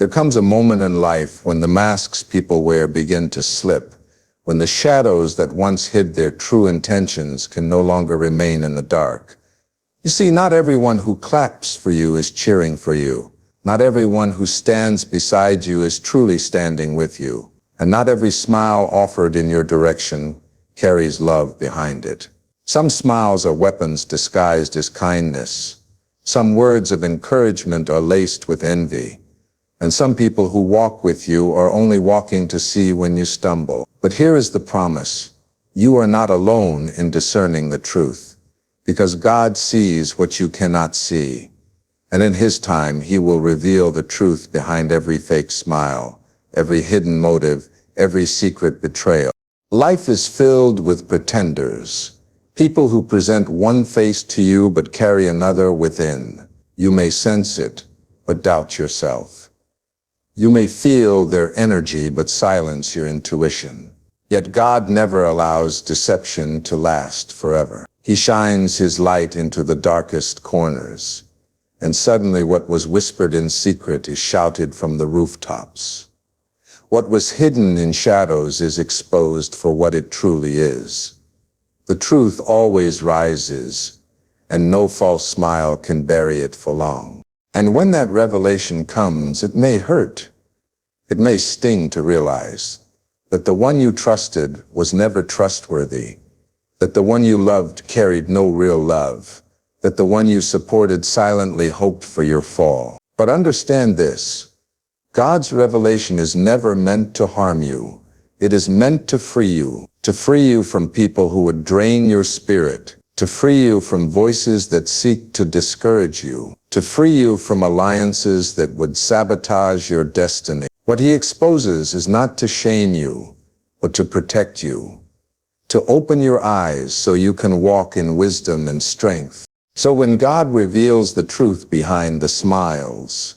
There comes a moment in life when the masks people wear begin to slip, when the shadows that once hid their true intentions can no longer remain in the dark. You see, not everyone who claps for you is cheering for you. Not everyone who stands beside you is truly standing with you. And not every smile offered in your direction carries love behind it. Some smiles are weapons disguised as kindness. Some words of encouragement are laced with envy. And some people who walk with you are only walking to see when you stumble. But here is the promise. You are not alone in discerning the truth, because God sees what you cannot see. And in His time, He will reveal the truth behind every fake smile, every hidden motive, every secret betrayal. Life is filled with pretenders, people who present one face to you but carry another within. You may sense it, but doubt yourself. You may feel their energy but silence your intuition. Yet God never allows deception to last forever. He shines His light into the darkest corners, and suddenly what was whispered in secret is shouted from the rooftops. What was hidden in shadows is exposed for what it truly is. The truth always rises, and no false smile can bury it for long. And when that revelation comes, it may hurt. It may sting to realize that the one you trusted was never trustworthy, that the one you loved carried no real love, that the one you supported silently hoped for your fall. But understand this. God's revelation is never meant to harm you. It is meant to free you from people who would drain your spirit, to free you from voices that seek to discourage you, to free you from alliances that would sabotage your destiny. What He exposes is not to shame you, but to protect you, to open your eyes so you can walk in wisdom and strength. So when God reveals the truth behind the smiles,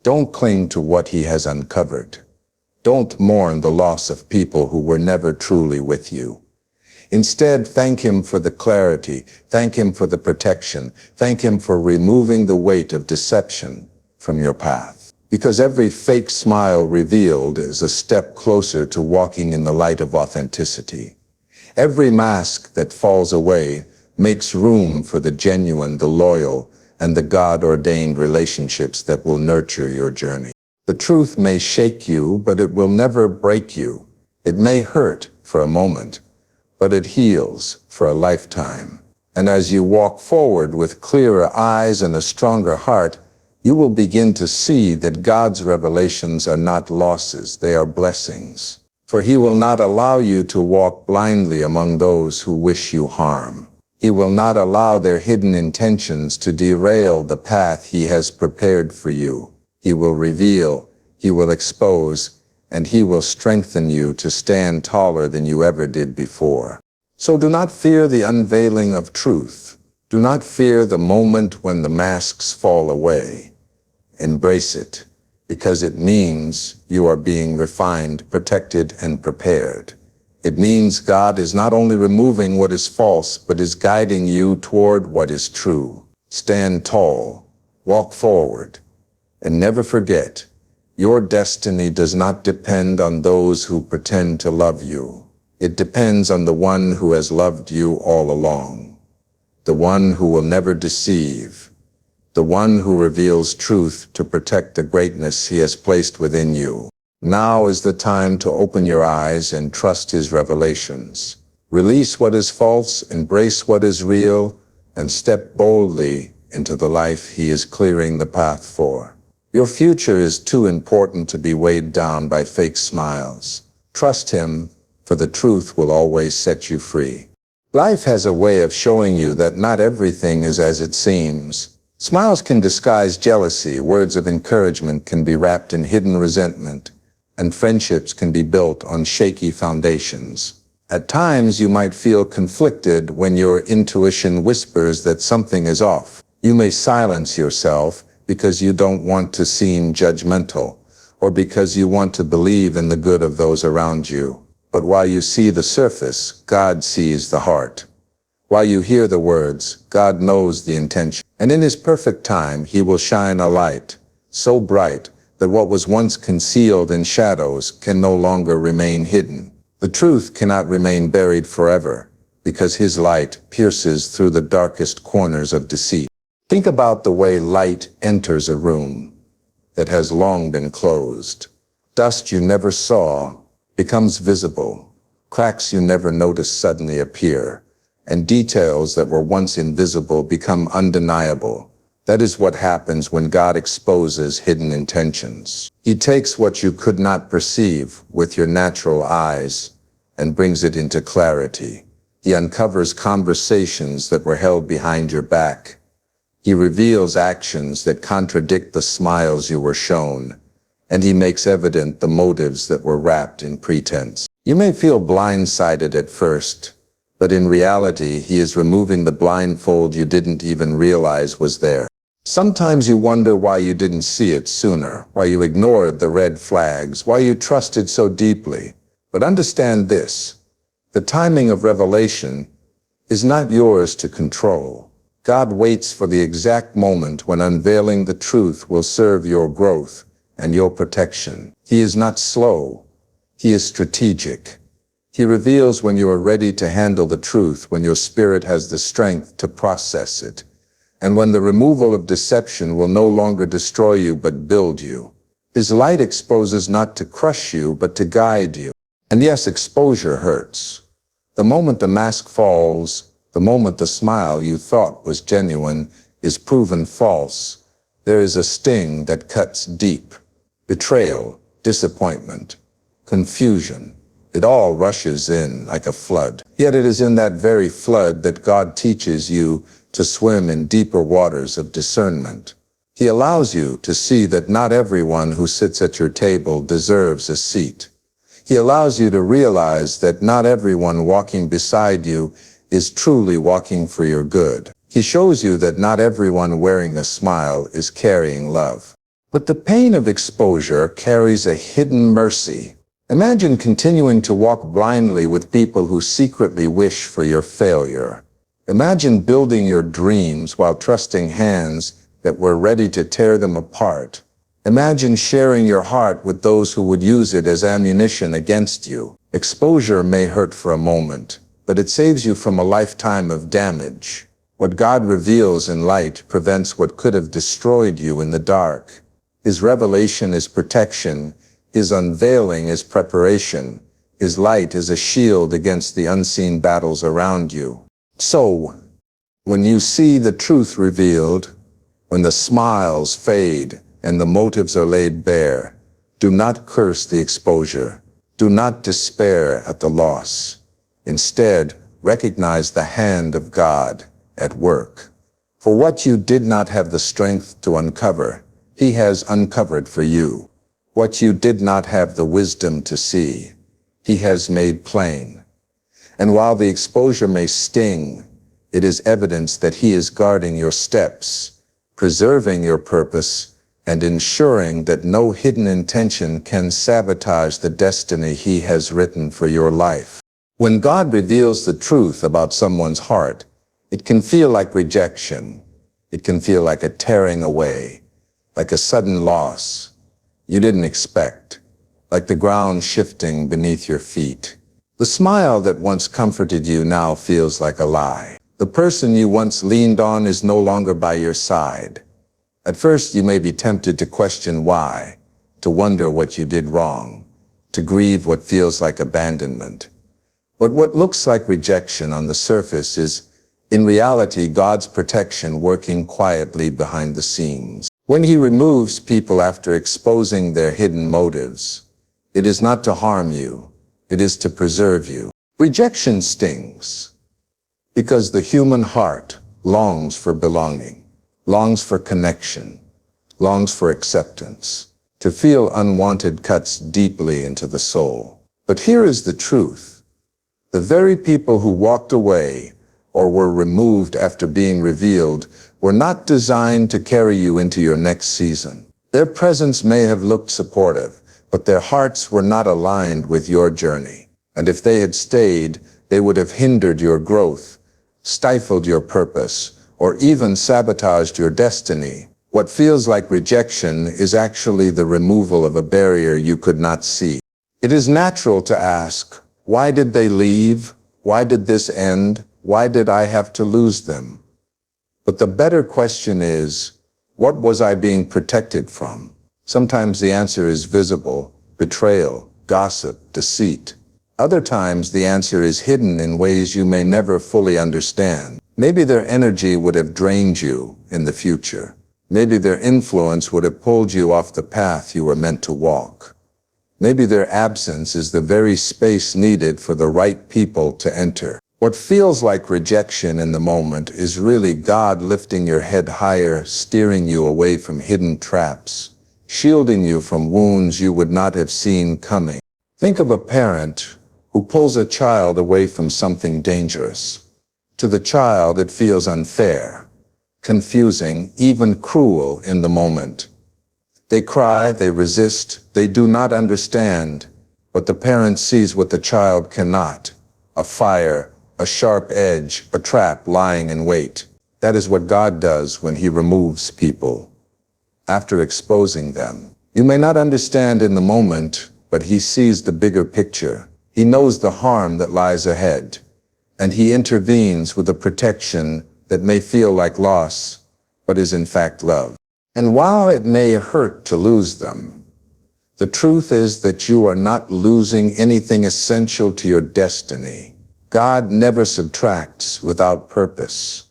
don't cling to what He has uncovered. Don't mourn the loss of people who were never truly with you. Instead, thank Him for the clarity, thank Him for the protection, thank Him for removing the weight of deception from your path. Because every fake smile revealed is a step closer to walking in the light of authenticity. Every mask that falls away makes room for the genuine, the loyal, and the God-ordained relationships that will nurture your journey. The truth may shake you, but it will never break you. It may hurt for a moment, but it heals for a lifetime. And as you walk forward with clearer eyes and a stronger heart, you will begin to see that God's revelations are not losses, they are blessings. For He will not allow you to walk blindly among those who wish you harm. He will not allow their hidden intentions to derail the path He has prepared for you. He will reveal, He will expose, and He will strengthen you to stand taller than you ever did before. So do not fear the unveiling of truth. Do not fear the moment when the masks fall away. Embrace it, because it means you are being refined, protected, and prepared. It means God is not only removing what is false, but is guiding you toward what is true. Stand tall, walk forward, and never forget, your destiny does not depend on those who pretend to love you. It depends on the one who has loved you all along, the one who will never deceive, the one who reveals truth to protect the greatness He has placed within you. Now is the time to open your eyes and trust His revelations. Release what is false, embrace what is real, and step boldly into the life He is clearing the path for. Your future is too important to be weighed down by fake smiles. Trust Him, for the truth will always set you free. Life has a way of showing you that not everything is as it seems. Smiles can disguise jealousy, words of encouragement can be wrapped in hidden resentment, and friendships can be built on shaky foundations. At times, you might feel conflicted when your intuition whispers that something is off. You may silence yourself because you don't want to seem judgmental, or because you want to believe in the good of those around you. But while you see the surface, God sees the heart. While you hear the words, God knows the intention. And in His perfect time, He will shine a light so bright that what was once concealed in shadows can no longer remain hidden. The truth cannot remain buried forever, because his light pierces through the darkest corners of deceit. Think about the way light enters a room that has long been closed. Dust you never saw becomes visible. Cracks you never noticed suddenly appear, and details that were once invisible become undeniable. That is what happens when God exposes hidden intentions. He takes what you could not perceive with your natural eyes and brings it into clarity. He uncovers conversations that were held behind your back. He reveals actions that contradict the smiles you were shown, and he makes evident the motives that were wrapped in pretense. You may feel blindsided at first, but in reality, he is removing the blindfold you didn't even realize was there. Sometimes you wonder why you didn't see it sooner, why you ignored the red flags, why you trusted so deeply. But understand this: the timing of revelation is not yours to control. God waits for the exact moment when unveiling the truth will serve your growth and your protection. He is not slow. He is strategic. He reveals when you are ready to handle the truth, when your spirit has the strength to process it, and when the removal of deception will no longer destroy you but build you. His light exposes not to crush you but to guide you. And yes, exposure hurts. The moment the mask falls, the moment the smile you thought was genuine is proven false, there is a sting that cuts deep. Betrayal, disappointment, confusion. It all rushes in like a flood. Yet it is in that very flood that God teaches you to swim in deeper waters of discernment. He allows you to see that not everyone who sits at your table deserves a seat. He allows you to realize that not everyone walking beside you is truly walking for your good. He shows you that not everyone wearing a smile is carrying love. But the pain of exposure carries a hidden mercy. Imagine continuing to walk blindly with people who secretly wish for your failure. Imagine building your dreams while trusting hands that were ready to tear them apart. Imagine sharing your heart with those who would use it as ammunition against you. Exposure may hurt for a moment, but it saves you from a lifetime of damage. What God reveals in light prevents what could have destroyed you in the dark. His revelation is protection. His unveiling is preparation. His light is a shield against the unseen battles around you. So, when you see the truth revealed, when the smiles fade and the motives are laid bare, do not curse the exposure. Do not despair at the loss. Instead, recognize the hand of God at work. For what you did not have the strength to uncover, He has uncovered for you. What you did not have the wisdom to see, He has made plain. And while the exposure may sting, it is evidence that He is guarding your steps, preserving your purpose, and ensuring that no hidden intention can sabotage the destiny He has written for your life. When God reveals the truth about someone's heart, it can feel like rejection. It can feel like a tearing away, like a sudden loss you didn't expect, like the ground shifting beneath your feet. The smile that once comforted you now feels like a lie. The person you once leaned on is no longer by your side. At first, you may be tempted to question why, to wonder what you did wrong, to grieve what feels like abandonment. But what looks like rejection on the surface is, in reality, God's protection working quietly behind the scenes. When He removes people after exposing their hidden motives, it is not to harm you, it is to preserve you. Rejection stings, because the human heart longs for belonging, longs for connection, longs for acceptance. To feel unwanted cuts deeply into the soul. But here is the truth. The very people who walked away or were removed after being revealed were not designed to carry you into your next season. Their presence may have looked supportive, but their hearts were not aligned with your journey. And if they had stayed, they would have hindered your growth, stifled your purpose, or even sabotaged your destiny. What feels like rejection is actually the removal of a barrier you could not see. It is natural to ask, why did they leave? Why did this end? Why did I have to lose them? But the better question is, what was I being protected from? Sometimes the answer is visible: betrayal, gossip, deceit. Other times the answer is hidden in ways you may never fully understand. Maybe their energy would have drained you in the future. Maybe their influence would have pulled you off the path you were meant to walk. Maybe their absence is the very space needed for the right people to enter. What feels like rejection in the moment is really God lifting your head higher, steering you away from hidden traps, shielding you from wounds you would not have seen coming. Think of a parent who pulls a child away from something dangerous. To the child, it feels unfair, confusing, even cruel in the moment. They cry, they resist, they do not understand, but the parent sees what the child cannot: a fire, a sharp edge, a trap lying in wait. That is what God does when He removes people, after exposing them. You may not understand in the moment, but He sees the bigger picture. He knows the harm that lies ahead, and He intervenes with a protection that may feel like loss, but is in fact love. And while it may hurt to lose them, the truth is that you are not losing anything essential to your destiny. God never subtracts without purpose.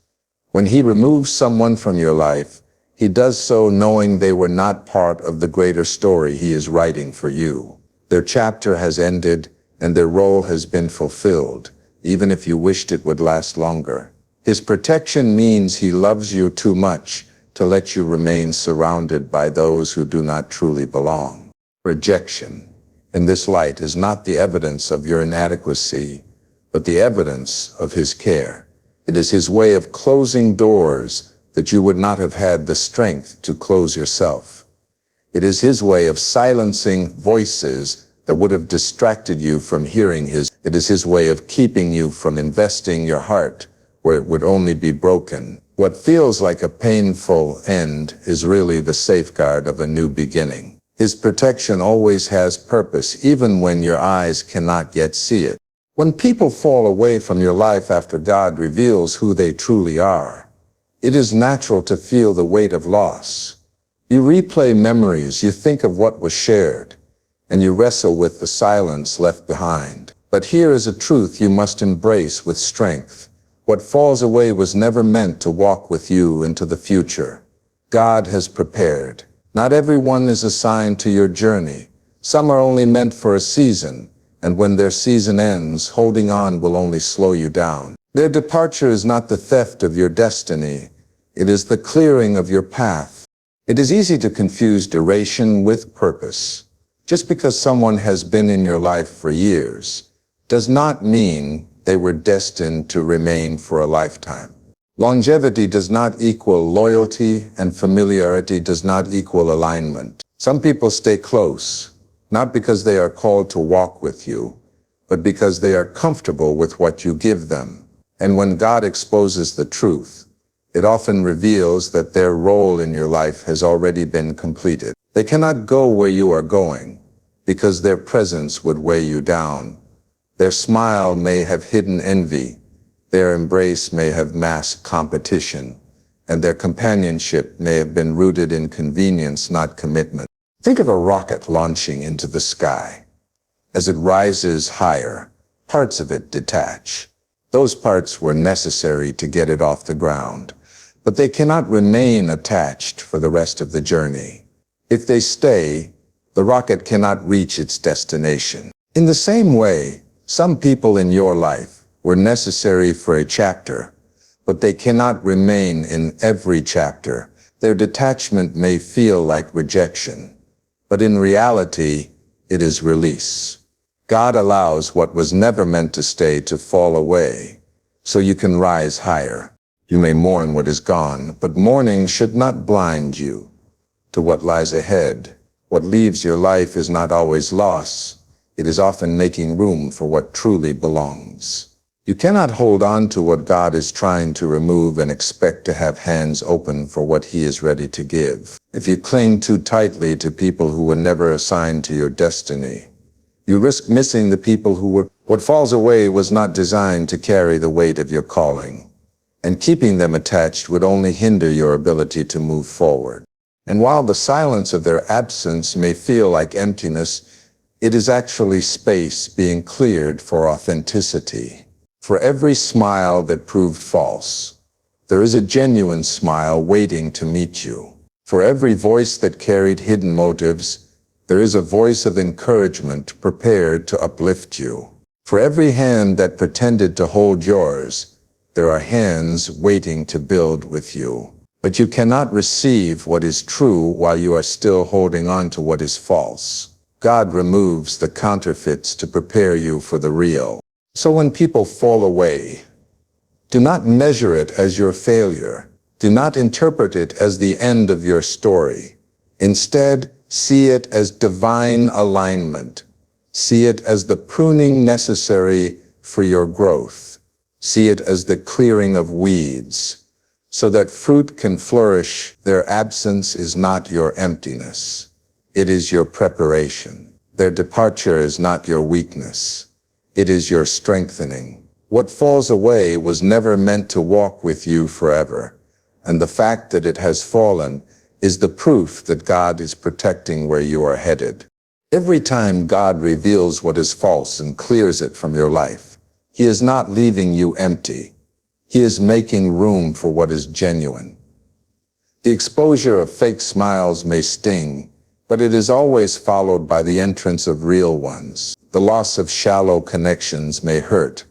When He removes someone from your life, He does so knowing they were not part of the greater story He is writing for you. Their chapter has ended, and their role has been fulfilled, even if you wished it would last longer. His protection means He loves you too much to let you remain surrounded by those who do not truly belong. Rejection, in this light, is not the evidence of your inadequacy, but the evidence of His care. It is His way of closing doors that you would not have had the strength to close yourself. It is His way of silencing voices that would have distracted you from hearing His. It is His way of keeping you from investing your heart where it would only be broken. What feels like a painful end is really the safeguard of a new beginning. His protection always has purpose, even when your eyes cannot yet see it. When people fall away from your life after God reveals who they truly are, it is natural to feel the weight of loss. You replay memories, you think of what was shared, and you wrestle with the silence left behind. But here is a truth you must embrace with strength. What falls away was never meant to walk with you into the future. God has prepared. Not everyone is assigned to your journey. Some are only meant for a season, and when their season ends, holding on will only slow you down. Their departure is not the theft of your destiny. It is the clearing of your path. It is easy to confuse duration with purpose. Just because someone has been in your life for years does not mean they were destined to remain for a lifetime. Longevity does not equal loyalty, and familiarity does not equal alignment. Some people stay close, not because they are called to walk with you, but because they are comfortable with what you give them. And when God exposes the truth, it often reveals that their role in your life has already been completed. They cannot go where you are going, because their presence would weigh you down. Their smile may have hidden envy, their embrace may have masked competition, and their companionship may have been rooted in convenience, not commitment. Think of a rocket launching into the sky. As it rises higher, parts of it detach. Those parts were necessary to get it off the ground, but they cannot remain attached for the rest of the journey. If they stay, the rocket cannot reach its destination. In the same way, some people in your life were necessary for a chapter, but they cannot remain in every chapter. Their detachment may feel like rejection, but in reality, it is release. God allows what was never meant to stay to fall away, so you can rise higher. You may mourn what is gone, but mourning should not blind you to what lies ahead. What leaves your life is not always loss. It is often making room for what truly belongs. You cannot hold on to what God is trying to remove and expect to have hands open for what He is ready to give. If you cling too tightly to people who were never assigned to your destiny, you risk missing the people who were. What falls away was not designed to carry the weight of your calling, and keeping them attached would only hinder your ability to move forward. And while the silence of their absence may feel like emptiness, it is actually space being cleared for authenticity. For every smile that proved false, there is a genuine smile waiting to meet you. For every voice that carried hidden motives, there is a voice of encouragement prepared to uplift you. For every hand that pretended to hold yours, there are hands waiting to build with you. But you cannot receive what is true while you are still holding on to what is false. God removes the counterfeits to prepare you for the real. So when people fall away, do not measure it as your failure. Do not interpret it as the end of your story. Instead, see it as divine alignment. See it as the pruning necessary for your growth. See it as the clearing of weeds, so that fruit can flourish. Their absence is not your emptiness. It is your preparation. Their departure is not your weakness. It is your strengthening. What falls away was never meant to walk with you forever, and the fact that it has fallen is the proof that God is protecting where you are headed. Every time God reveals what is false and clears it from your life, He is not leaving you empty. He is making room for what is genuine. The exposure of fake smiles may sting, but it is always followed by the entrance of real ones. The loss of shallow connections may hurt,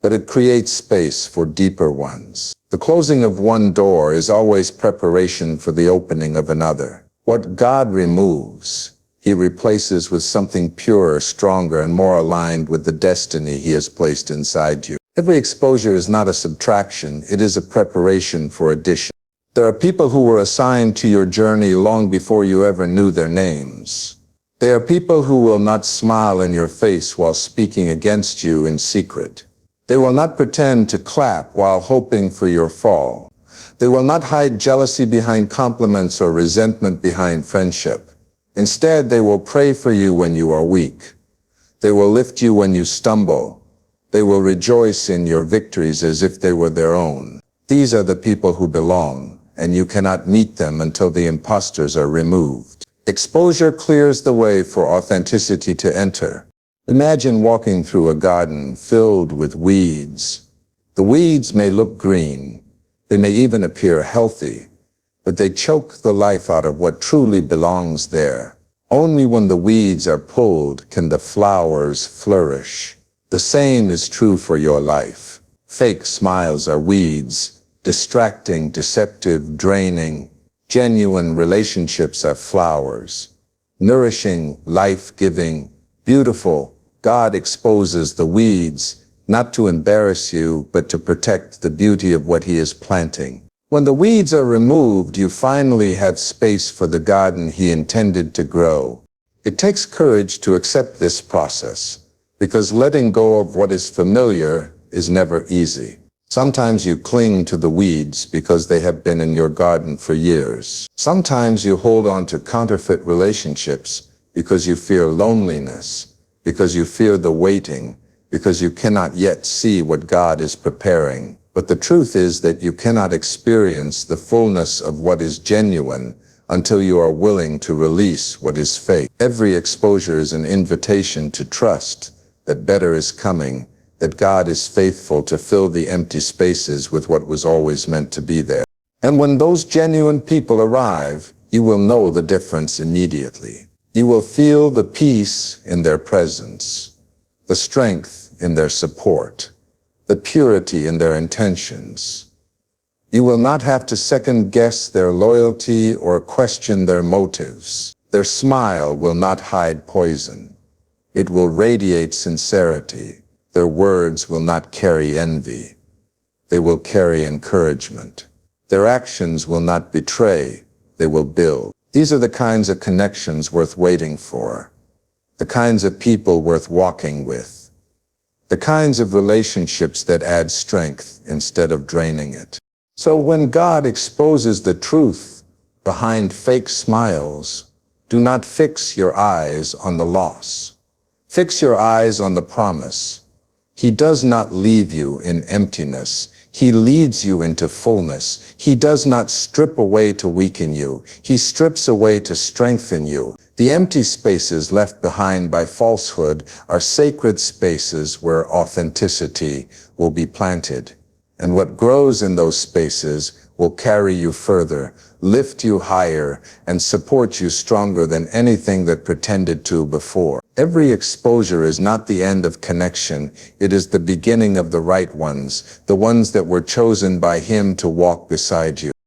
but it creates space for deeper ones. The closing of one door is always preparation for the opening of another. What God removes, He replaces with something purer, stronger, and more aligned with the destiny He has placed inside you. Every exposure is not a subtraction, it is a preparation for addition. There are people who were assigned to your journey long before you ever knew their names. They are people who will not smile in your face while speaking against you in secret. They will not pretend to clap while hoping for your fall. They will not hide jealousy behind compliments or resentment behind friendship. Instead, they will pray for you when you are weak. They will lift you when you stumble. They will rejoice in your victories as if they were their own. These are the people who belong, and you cannot meet them until the imposters are removed. Exposure clears the way for authenticity to enter. Imagine walking through a garden filled with weeds. The weeds may look green. They may even appear healthy, but they choke the life out of what truly belongs there. Only when the weeds are pulled can the flowers flourish. The same is true for your life. Fake smiles are weeds, distracting, deceptive, draining. Genuine relationships are flowers, nourishing, life-giving, beautiful. God exposes the weeds, not to embarrass you, but to protect the beauty of what He is planting. When the weeds are removed, you finally have space for the garden He intended to grow. It takes courage to accept this process, because letting go of what is familiar is never easy. Sometimes you cling to the weeds because they have been in your garden for years. Sometimes you hold on to counterfeit relationships because you fear loneliness, because you fear the waiting, because you cannot yet see what God is preparing. But the truth is that you cannot experience the fullness of what is genuine until you are willing to release what is fake. Every exposure is an invitation to trust that better is coming, that God is faithful to fill the empty spaces with what was always meant to be there. And when those genuine people arrive, you will know the difference immediately. You will feel the peace in their presence, the strength in their support, the purity in their intentions. You will not have to second-guess their loyalty or question their motives. Their smile will not hide poison. It will radiate sincerity. Their words will not carry envy. They will carry encouragement. Their actions will not betray. They will build. These are the kinds of connections worth waiting for, the kinds of people worth walking with, the kinds of relationships that add strength instead of draining it. So when God exposes the truth behind fake smiles, do not fix your eyes on the loss. Fix your eyes on the promise. He does not leave you in emptiness. He leads you into fullness. He does not strip away to weaken you. He strips away to strengthen you. The empty spaces left behind by falsehood are sacred spaces where authenticity will be planted. And what grows in those spaces will carry you further, lift you higher, and support you stronger than anything that pretended to before. Every exposure is not the end of connection. It is the beginning of the right ones, the ones that were chosen by Him to walk beside you.